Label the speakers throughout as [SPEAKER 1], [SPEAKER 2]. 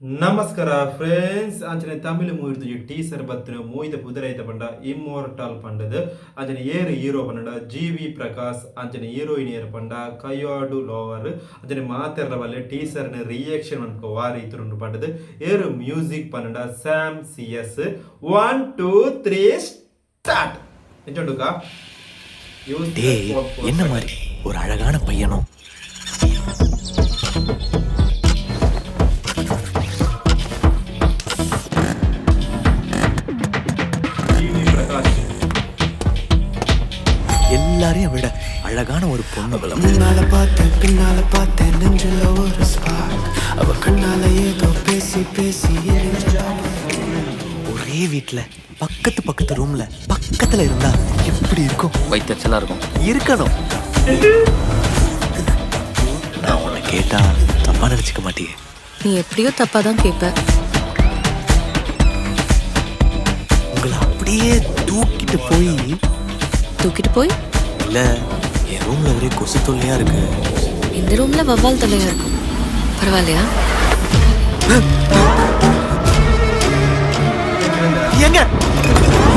[SPEAKER 1] ನಮಸ್ಕಾರ ಫ್ರೆಂಡ್ಸ್ ಅಂಚನೆ ತಮಿಳು ಮೂವಿದ ಟೀಸರ್ ಬತ್ತಿನ ಮೂವಿದ ಪುದರೈತ ಪಂಡ ಇಮ್ಮೋರ್ಟಲ್ ಪಂಡದು ಅಂಚನೆ ಏರು ಹೀರೋ ಪಂಡ ಜಿ.ವಿ. ಪ್ರಕಾಶ್ ಅಂಚನೆ ಹೀರೋಯಿನ್ ಏರು ಪಂಡ ಕೈಯಾಡು ಲೋವರ್ ಅಂಚನೆ ಮಾತೆರ್ರ ಬಲ್ಲೆ ಟೀಸರ್ ರಿಯಾಕ್ಷನ್ ಅನ್ಕೋ ವಾರಿ ಇತ್ತು ಪಂಡದು ಏರು ಮ್ಯೂಸಿಕ್ ಪಂಡ ಸ್ಯಾಮ್ ಸಿ.ಎಸ್. 1 2 3 ஸ்டார்ட் எஞ்சோண்டுக்கா
[SPEAKER 2] டேய் என்ன மாதிரி ஒரு அழகான பையனும் எல்லாரையும் விட அழகான ஒரு பொண்ணு
[SPEAKER 3] முன்னால பார்த்தேன் பின்னால பார்த்தேன் நெஞ்சில ஒரு ஸ்பார்க் அவ கண்ணால ஏதோ பேசி பேசி
[SPEAKER 2] ஒரே வீட்டுல பக்கத்து பக்கத்து ரூம்ல பக்கத்துல இருந்தா எப்படி இருக்கும்?
[SPEAKER 4] வைத்தறிச்சலா இருக்கும்.
[SPEAKER 2] இருக்கணும். நான் உன்னை கேட்டா தப்பா நினைச்சுக்க மாட்டியே?
[SPEAKER 5] நீ எப்படியோ தப்பா தான் கேட்ப.
[SPEAKER 2] உங்களை அப்படியே தூக்கிட்டு போய் இல்ல என் ரூம்ல ஒரே கொசு தொல்லையா இருக்கு.
[SPEAKER 5] இந்த ரூம்ல வவ்வால் தொல்லையா இருக்கும். பரவாயில்லையா?
[SPEAKER 2] எங்க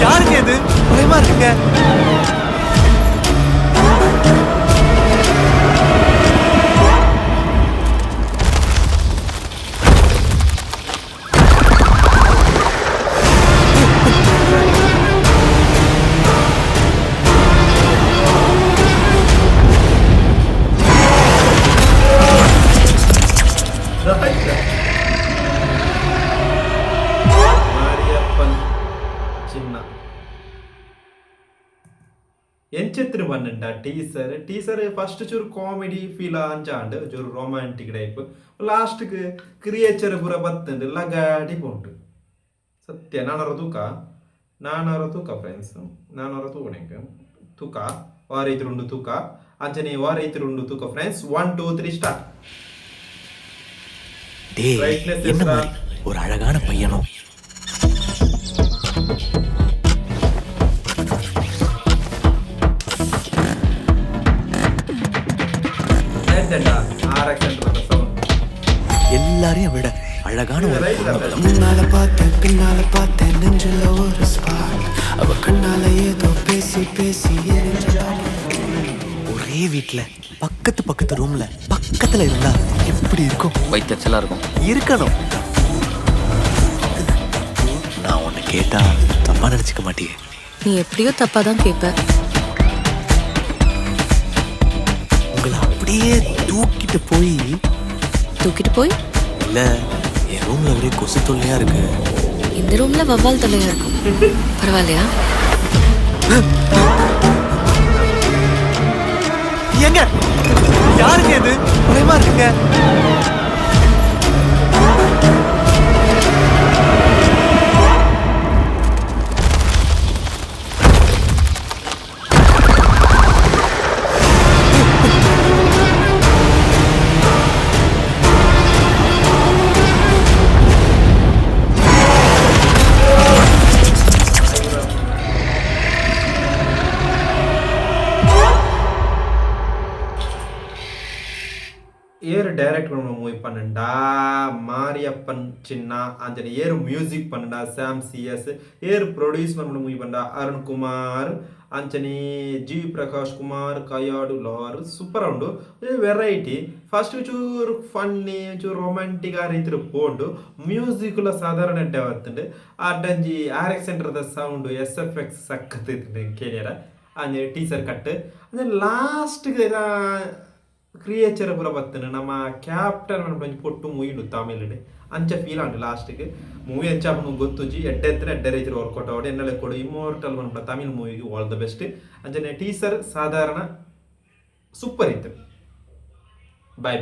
[SPEAKER 2] யாருங்க இது? பயமா இருக்குங்க.
[SPEAKER 1] ಎಂಚೆತ್ರು ಬನ್ನಂಡ ಟೀಸರ್ ಫಸ್ಟ್ ಚೂರು ಕಾಮಿಡಿ ಫೀಲ್ ಅಂಚಾಂಡ್ ಚೂರು ರೊಮ್ಯಾಂಟಿಕ್ ಟೈಪ್ ಲಾಸ್ಟ್ಗೆ ಕ್ರಿಯೇಚರ್ ಪೂರ ಬತ್ತಂಡು ಲಗಾಡಿ ಪೋಂಡು ಸತ್ಯ ನಾನರ ತೂಕ ಫ್ರೆಂಡ್ಸ್ ನಾನರ ತೂಣೆಂಕ್ ತೂಕ ವಾರೈತರುಂಡು ತೂಕ ಅಂಚನೆ ವಾರೈತರುಂಡು ತೂಕ ಫ್ರೆಂಡ್ಸ್ 1 2 3 ஸ்டார்ட்.
[SPEAKER 2] டேய் என்ன மாதிரி ஒரு அழகான பையனும் எல்லாரையும் விட அழகான ஒரு பொண்ணு.
[SPEAKER 3] முன்னால பார்த்தேன் பின்னால பார்த்தேன் நெஞ்சில ஒரு ஸ்பார்க் அவ கண்ணால ஏதோ பேசி பேசி
[SPEAKER 2] ஒரே வீட்டுல பக்கத்து பக்கத்து ரூம்ல பக்கத்துல இருந்தா எப்படி இருக்கும்?
[SPEAKER 4] வைத்தறிச்சலா இருக்கும்.
[SPEAKER 2] இருக்கணும். நான் உன்னை கேட்டா தப்பா நினைச்சுக்க மாட்டியே?
[SPEAKER 5] நீ எப்படியோ தப்பா தான் கேட்ப.
[SPEAKER 2] உங்களை அப்படியே தூக்கிட்டு போய் இல்ல என் ரூம்ல ஒரே கொசு தொல்லையா இருக்கு.
[SPEAKER 5] இந்த ரூம்ல வவ்வால் தொல்லையா இருக்கும். பரவாயில்லையா?
[SPEAKER 2] எங்க யாருங்க இது? பயமா இருக்குங்க.
[SPEAKER 1] ஏறு டைரக்ட் பண்ண மூவி பண்ணண்டா மாரியப்பன் சின்னா அந்த ஏறு மியூசிக் பண்ணண்டா சாம் சி.எஸ். ஏறு ப்ரொடியூஸ் பண்ண மூவி பண்ணா அருண் குமார் ಅಂಚನೆ ಜಿ.ವಿ. ಪ್ರಕಾಶ್ ಕುಮಾರ್ ಕೈಯಾಡು ಲೋವರ್ ಸೂಪರ್ ಉಂಡು ವೆರೈಟಿ ಫಸ್ಟ್ ಚೂರು ಫನ್ನಿ ಚೂರು ರೊಮ್ಯಾಂಟಿಕ್ ಆ ರೀತಿ ಪೋಂಡು ಮ್ಯೂಸಿಕ್ಲ ಸಾಧಾರಣ ಎಡ್ಡೆ ಬರ್ತುಂಡು ಅಡ್ಡಂಜಿ RX ಸೆಂಟರ್ದ ಸೌಂಡ್ SFX ಸಕ್ಕತ್ ಕೇಳ್ಯಾರ ಅಂಜೆ ಟೀಸರ್ ಕಟ್ ಅಂದ್ರೆ ಲಾಸ್ಟ್ಗೆ ಕ್ರಿಯೇಚರ್ ಪೂರ ಬತ್ತನು ನಮ್ಮ ಕ್ಯಾಪ್ಟನ್ ಪಂಚ ಪೊಟ್ಟು ಮೂವಿಂಡು ತಮಿಳುಡೆ ಅಂಚ ಫೀಲ್ ಆಂಡು ಲಾಸ್ಟ್ಗೆ ಮೂವಿ ಹೆಚ್ಚಾಪನು ಗೊತ್ತುಜಿ ಎಡ್ಡೆ ರೈತರು ವರ್ಕೌಟ್ ಆವಡೆ ಎನ್ನಲೆ ಕೊಡು ಇಮ್ಮೋರ್ಟಲ್ ಪಂಡ ತಮಿಳ್ ಮೂವಿಗೆ ಆಲ್ ದ ಬೆಸ್ಟ್ ಅಂಚನೆ ಟೀಸರ್ ಸಾಧಾರಣ ಸೂಪರ್ ಇತ್ತು. ಬಾಯ್ ಬಾಯ್.